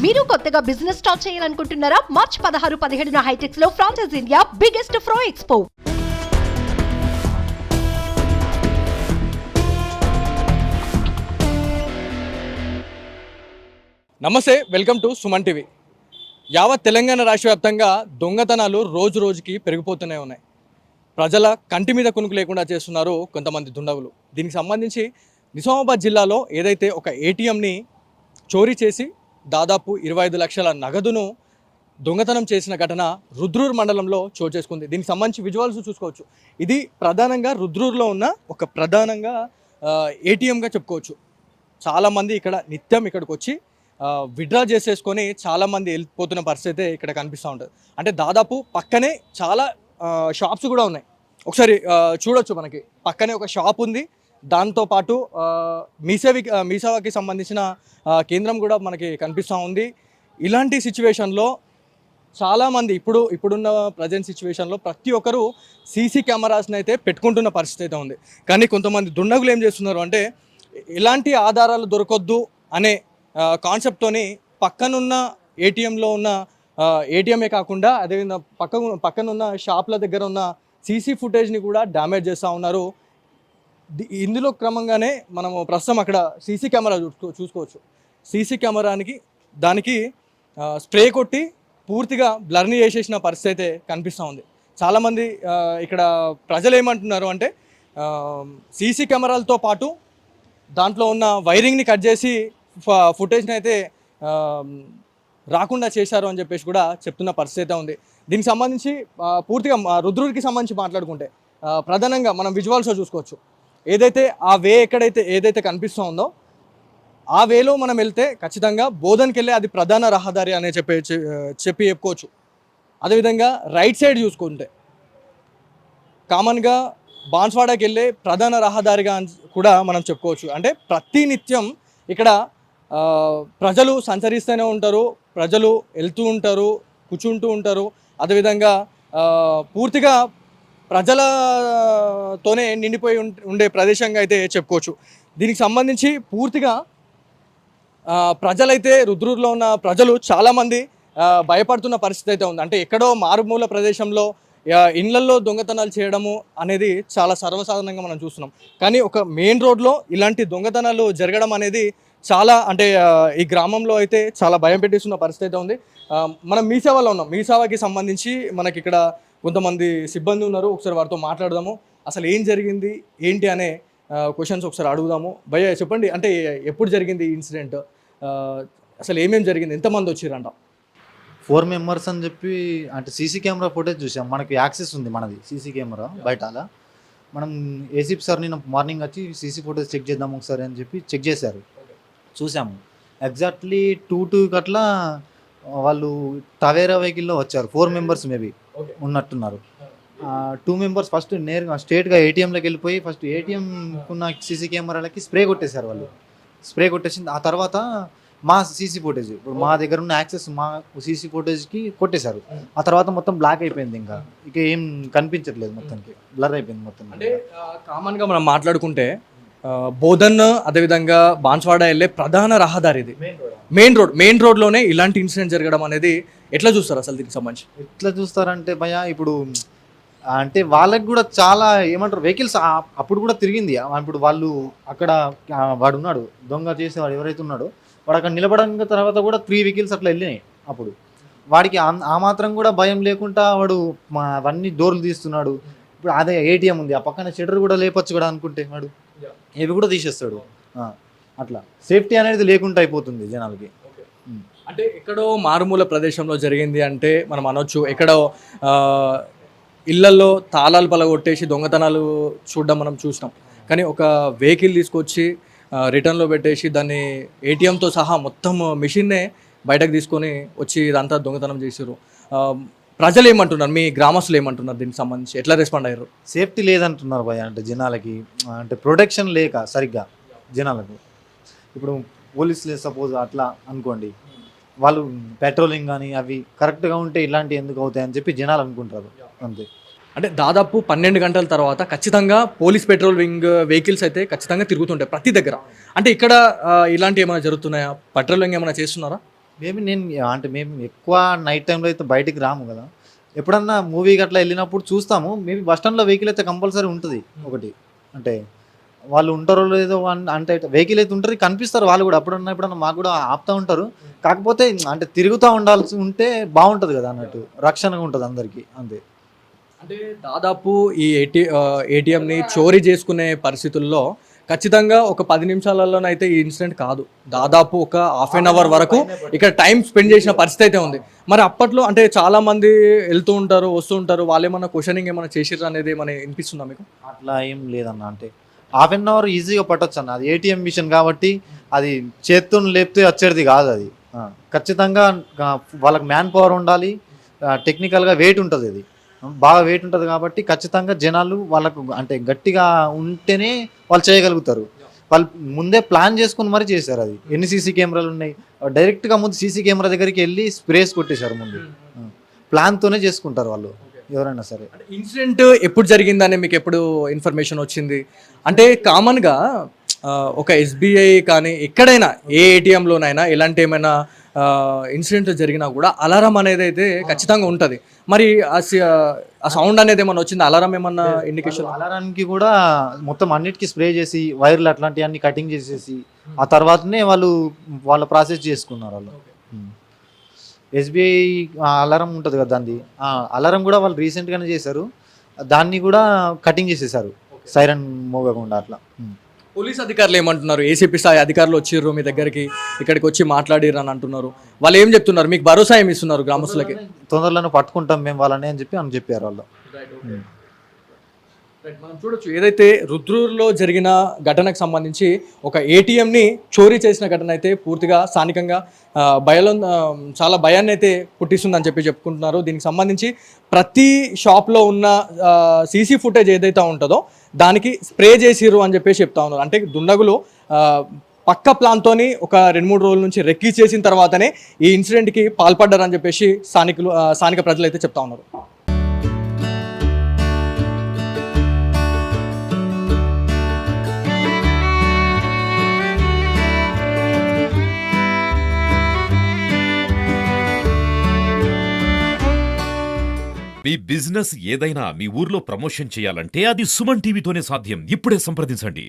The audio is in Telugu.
మీరు కొత్తగా బిజినెస్ స్టార్ట్ చేయాలనుకుంటున్నారా? మార్చ్ 16-17 హైటెక్స్ లో ఫ్రాన్సెస్ ఇండియా బిగ్గెస్ట్ ఫ్రో ఎక్స్పో. నమస్తే, వెల్కమ్ టు సుమన్ టీవీ. యావత్ తెలంగాణ రాష్ట్ర వ్యాప్తంగా దొంగతనాలు రోజు రోజుకి పెరిగిపోతూనే ఉన్నాయి. ప్రజల కంటి మీద కునుకు లేకుండా చేస్తున్నారు కొంతమంది దుండగులు. దీనికి సంబంధించి నిజామాబాద్ జిల్లాలో ఏదైతే ఒక ఏటీఎంని చోరీ చేసి దాదాపు 25 లక్షల నగదును దొంగతనం చేసిన ఘటన రుద్రూర్ మండలంలో చోటు చేసుకుంది. దీనికి సంబంధించి విజువల్స్ చూసుకోవచ్చు. ఇది ప్రధానంగా రుద్రూర్లో ఉన్న ఒక ప్రధానంగా ఏటీఎంగా చెప్పుకోవచ్చు. చాలామంది ఇక్కడ నిత్యం ఇక్కడికి వచ్చి విత్డ్రా చేసేసుకొని చాలామంది వెళ్ళిపోతున్న పరిస్థితి ఇక్కడ కనిపిస్తూ ఉంటుంది. అంటే దాదాపు పక్కనే చాలా షాప్స్ కూడా ఉన్నాయి. ఒకసారి చూడొచ్చు, మనకి పక్కనే ఒక షాప్ ఉంది. దాంతోపాటు మీసేవాకి సంబంధించిన కేంద్రం కూడా మనకి కనిపిస్తూ ఉంది. ఇలాంటి సిచ్యువేషన్లో చాలామంది ఇప్పుడున్న ప్రజెంట్ సిచ్యువేషన్లో ప్రతి ఒక్కరూ సీసీ కెమెరాస్ని అయితే పెట్టుకుంటున్న పరిస్థితి అయితే ఉంది. కానీ కొంతమంది దుండగులు ఏం చేస్తున్నారు అంటే, ఎలాంటి ఆధారాలు దొరకొద్దు అనే కాన్సెప్ట్తోని పక్కనున్న ఏటీఎంలో ఉన్న ఏటీఎంఏ కాకుండా అదేవిధంగా పక్కనున్న షాప్ల దగ్గర ఉన్న సీసీ ఫుటేజ్ని కూడా డ్యామేజ్ చేస్తూ ఉన్నారు. ఇందులో క్రమంగానే మనము ప్రస్తుతం అక్కడ సీసీ కెమెరా చూసుకోవచ్చు. సీసీ దానికి స్ప్రే కొట్టి పూర్తిగా బ్లర్ని చేసేసిన పరిస్థితి అయితే కనిపిస్తూ ఉంది. చాలామంది ఇక్కడ ప్రజలు ఏమంటున్నారు అంటే, సీసీ కెమెరాలతో పాటు దాంట్లో ఉన్న వైరింగ్ని కట్ చేసి ఫుటేజ్ని అయితే రాకుండా చేశారు అని చెప్పేసి కూడా చెప్తున్న పరిస్థితి అయితే ఉంది. దీనికి సంబంధించి పూర్తిగా రుద్రూర్కి సంబంధించి మాట్లాడుకుంటే ప్రధానంగా మనం విజువల్స్లో చూసుకోవచ్చు. ఏదైతే ఆ వే ఏదైతే కనిపిస్తూ ఉందో ఆ వేలో మనం వెళ్తే ఖచ్చితంగా బోధన్కి వెళ్ళే అది ప్రధాన రహదారి అనే చెప్పుకోవచ్చు. అదేవిధంగా రైట్ సైడ్ చూసుకుంటే కామన్గా బాన్స్వాడకి వెళ్ళే ప్రధాన రహదారిగా కూడా మనం చెప్పుకోవచ్చు. అంటే ప్రతినిత్యం ఇక్కడ ప్రజలు సంచరిస్తూనే ఉంటారు, ప్రజలు వెళ్తూ ఉంటారు, కూర్చుంటూ ఉంటారు. అదేవిధంగా పూర్తిగా ప్రజలతోనే నిండిపోయి ఉండే ప్రదేశంగా అయితే చెప్పుకోవచ్చు. దీనికి సంబంధించి పూర్తిగా ప్రజలైతే రుద్రూర్లో ఉన్న ప్రజలు చాలామంది భయపడుతున్న పరిస్థితి అయితే ఉంది. అంటే ఎక్కడో మారుమూల ప్రదేశంలో ఇళ్లల్లో దొంగతనాలు చేయడము అనేది చాలా సర్వసాధారణంగా మనం చూస్తున్నాం. కానీ ఒక మెయిన్ రోడ్లో ఇలాంటి దొంగతనాలు జరగడం అనేది చాలా, అంటే ఈ గ్రామంలో అయితే చాలా భయం పెట్టిస్తున్న పరిస్థితి అయితే ఉంది. మనం మీసేవాలో ఉన్నాం. మీసేవాకి సంబంధించి మనకి ఇక్కడ కొంతమంది సిబ్బంది ఉన్నారు. ఒకసారి వారితో మాట్లాడదాము. అసలు ఏం జరిగింది ఏంటి అనే క్వశ్చన్స్ ఒకసారి అడుగుదాము. భయ్య చెప్పండి, అంటే ఎప్పుడు జరిగింది ఈ ఇన్సిడెంట్, అసలు ఏమేమి జరిగింది, ఎంతమంది వచ్చిరంట? 4 మెంబర్స్ అని చెప్పి, అంటే సీసీ కెమెరా ఫుటేజ్ చూసాం. మనకి యాక్సెస్ ఉంది, మనది సీసీ కెమెరా బయట. అలా మనం ఏసీపీ సార్ నిన్న మార్నింగ్ వచ్చి సీసీ ఫుటేజ్ చెక్ చేద్దాం ఒకసారి అని చెప్పి చెక్ చేశారు. చూసాము ఎగ్జాక్ట్లీ 2 అట్లా వాళ్ళు టవేరా వెహికల్లో వచ్చారు. 4 మెంబర్స్ మేబీ ఉన్నట్టున్నారు. 2 మెంబర్స్ ఫస్ట్ నేరుగా స్ట్రేట్గా ఏటీఎంలోకి వెళ్ళిపోయి ఫస్ట్ ఏటీఎం ఉన్న సీసీ కెమెరాలకి స్ప్రే కొట్టేశారు. వాళ్ళు స్ప్రే కొట్టేసింది. ఆ తర్వాత మా సీసీ ఫుటేజ్, ఇప్పుడు మా దగ్గర ఉన్న యాక్సెస్ మా సీసీ ఫుటేజ్కి కొట్టేశారు. ఆ తర్వాత మొత్తం బ్లాక్ అయిపోయింది. ఇక ఏం కనిపించట్లేదు, మొత్తానికి బ్లర్ అయిపోయింది మొత్తం. అంటే కామన్గా మనం మాట్లాడుకుంటే బోధన్ అదేవిధంగా బాన్స్వాడ వెళ్ళే ప్రధాన రహదారి ఇది, మెయిన్ రోడ్లోనే ఇలాంటి ఇన్సిడెంట్ జరగడం అనేది ఎట్లా చూస్తారు అసలు? దీనికి సంబంధించి ఎట్లా చూస్తారంటే భయ, ఇప్పుడు అంటే వాళ్ళకి కూడా చాలా ఏమంటారు, వెహికల్స్ అప్పుడు కూడా తిరిగింది. ఇప్పుడు వాళ్ళు అక్కడ వాడు ఉన్నాడు, దొంగ చేసేవాడు ఎవరైతే ఉన్నాడో వాడు అక్కడ నిలబడిన తర్వాత కూడా 3 వెహికల్స్ అట్లా వెళ్ళినాయి. అప్పుడు వాడికి ఆ మాత్రం కూడా భయం లేకుండా వాడు అవన్నీ డోర్లు తీస్తున్నాడు. ఇప్పుడు అదే ఏటీఎం ఉంది, ఆ పక్కన షట్టర్ కూడా లేపచ్చు కూడా అనుకుంటే వాడు ఇవి కూడా తీసేస్తాడు. అట్లా సేఫ్టీ అనేది లేకుండా అయిపోతుంది జనాలకి. అంటే ఎక్కడో మారుమూల ప్రదేశంలో జరిగింది అంటే మనం అనొచ్చు. ఎక్కడో ఇళ్లల్లో తాళాలు పలగొట్టేసి దొంగతనాలు చూడడం మనం చూసినాం. కానీ ఒక వెహికల్ తీసుకొచ్చి రిటర్న్లో పెట్టేసి దాన్ని ఏటీఎంతో సహా మొత్తం మిషన్నే బయటకు తీసుకొని వచ్చి ఇదంతా దొంగతనం చేసారు. ప్రజలు ఏమంటున్నారు, మీ గ్రామస్తులు ఏమంటున్నారు, దీనికి సంబంధించి ఎట్లా రెస్పాండ్ అయ్యారు? సేఫ్టీ లేదంటున్నారు భయ. అంటే జనాలకి అంటే ప్రొటెక్షన్ లేక సరిగ్గా జనాలకు. ఇప్పుడు పోలీసులు సపోజ్ అట్లా అనుకోండి, వాళ్ళు పెట్రోలింగ్ కానీ అవి కరెక్ట్గా ఉంటే ఇలాంటివి ఎందుకు అవుతాయి అని చెప్పి జనాలు అనుకుంటారు అంతే. అంటే దాదాపు 12 గంటల తర్వాత ఖచ్చితంగా పోలీస్ పెట్రోలింగ్ వెహికల్స్ అయితే ఖచ్చితంగా తిరుగుతుంటాయి ప్రతి దగ్గర. అంటే ఇక్కడ ఇలాంటి ఏమైనా జరుగుతున్నాయా? పెట్రోలింగ్ ఏమైనా చేస్తున్నారా? మేబీ నేను అంటే మేము ఎక్కువ నైట్ టైంలో అయితే బయటికి రాము కదా, ఎప్పుడన్నా మూవీకి అట్లా వెళ్ళినప్పుడు చూస్తాము. మేబీ బస్ స్టాండ్లో వెహికల్ అయితే కంపల్సరీ ఉంటుంది ఒకటి. అంటే వాళ్ళు ఉంటారో లేదో అంటే వెహికల్ అయితే ఉంటుంది, కనిపిస్తారు వాళ్ళు కూడా ఎప్పుడన్నా మాకు కూడా ఆపుతూ ఉంటారు. కాకపోతే అంటే తిరుగుతూ ఉండాల్సి ఉంటే బాగుంటుంది కదా అన్నట్టు, రక్షణగా ఉంటుంది అందరికీ అంతే. అంటే దాదాపు ఈ ఏటీఎంని చోరీ చేసుకునే పరిస్థితుల్లో ఖచ్చితంగా ఒక 10 నిమిషాలలోనైతే ఈ ఇన్సిడెంట్ కాదు, దాదాపు ఒక హాఫ్ అన్ అవర్ వరకు ఇక్కడ టైం స్పెండ్ చేసిన పరిస్థితి అయితే ఉంది. మరి అప్పట్లో అంటే చాలా మంది వెళ్తూ ఉంటారు వస్తూ ఉంటారు, వాళ్ళు ఏమన్నా క్వశ్చనింగ్ ఏమైనా చేసిర్రు అనేది ఏమైనా వినిపిస్తుందా మీకు? అట్లా ఏం లేదన్న, అంటే హాఫ్ అన్ అవర్ ఈజీగా పట్టొచ్చు అన్న. అది ఏటీఎం మిషన్ కాబట్టి అది చేత్తో లేపితే వచ్చేది కాదు అది. ఖచ్చితంగా వాళ్ళకి మ్యాన్ పవర్ ఉండాలి, టెక్నికల్గా వెయిట్ ఉంటుంది, అది బాగా వెయిట్ ఉంటుంది కాబట్టి ఖచ్చితంగా జనాలు వాళ్ళకు అంటే గట్టిగా ఉంటేనే వాళ్ళు చేయగలుగుతారు. వాళ్ళు ముందే ప్లాన్ చేసుకుని మరీ చేశారు. అది ఎన్ని సీసీ కెమెరాలు ఉన్నాయి, డైరెక్ట్గా ముందు సీసీ కెమెరా దగ్గరికి వెళ్ళి స్ప్రేస్ కొట్టేశారు ముందు. ప్లాన్తోనే చేసుకుంటారు వాళ్ళు ఎవరైనా సరే. ఇన్సిడెంట్ ఎప్పుడు జరిగిందని మీకు ఎప్పుడు ఇన్ఫర్మేషన్ వచ్చింది? అంటే కామన్గా ఒక ఎస్బీఐ కానీ ఎక్కడైనా ఏ ఏటీఎంలోనైనా ఇలాంటి ఏమైనా ఇన్సిడెంట్ జరిగినా కూడా అలారం అనేది అయితే ఖచ్చితంగా ఉంటుంది. మరి ఆ సౌండ్ అనేది ఏమన్నా వచ్చింది, అలారం ఏమన్నా ఇండికేషన్? అలారానికి కూడా మొత్తం అన్నిటికీ స్ప్రే చేసి వైర్లు అట్లాంటివన్నీ కటింగ్ చేసేసి ఆ తర్వాతనే వాళ్ళ ప్రాసెస్ చేసుకున్నారు వాళ్ళు. ఎస్బీఐ అలారం ఉంటుంది కదా దాన్ని, అలారం కూడా వాళ్ళు రీసెంట్గానే చేశారు, దాన్ని కూడా కటింగ్ చేసేసారు సైరన్ మోగకుండా అట్లా. పోలీస్ అధికారులు ఏమంటున్నారు? ఏసీపీ స్థాయి అధికారులు వచ్చిర్రు మీ దగ్గరికి, ఇక్కడికి వచ్చి మాట్లాడిర్రు అని అంటున్నారు. వాళ్ళు ఏం చెప్తున్నారు, మీకు భరోసా ఏమి ఇస్తున్నారు గ్రామస్తులకి? తొందరలోనే పట్టుకుంటాం మేము వాళ్ళని అని చెప్పారు వాళ్ళు. మనం చూడొచ్చు, ఏదైతే రుద్రూరులో జరిగిన ఘటనకు సంబంధించి ఒక ఏటీఎంని చోరీ చేసిన ఘటన అయితే పూర్తిగా స్థానికంగా చాలా భయాన్ని అయితే పుట్టిస్తుందని చెప్పుకుంటున్నారు. దీనికి సంబంధించి ప్రతి షాప్లో ఉన్న సీసీ ఫుటేజ్ ఏదైతే ఉంటుందో దానికి స్ప్రే చేసిర్రు అని చెప్తా ఉన్నారు. అంటే దుండగులు పక్క ప్లాన్తోని ఒక 2-3 రోజుల నుంచి రెక్కీ చేసిన తర్వాతనే ఈ ఇన్సిడెంట్కి పాల్పడ్డారని స్థానిక ప్రజలు అయితే చెప్తా ఉన్నారు. మీ బిజినెస్ ఏదైనా మీ ఊర్లో ప్రమోషన్ చేయాలంటే అది సుమన్ టీవీతోనే సాధ్యం. ఇప్పుడే సంప్రదించండి.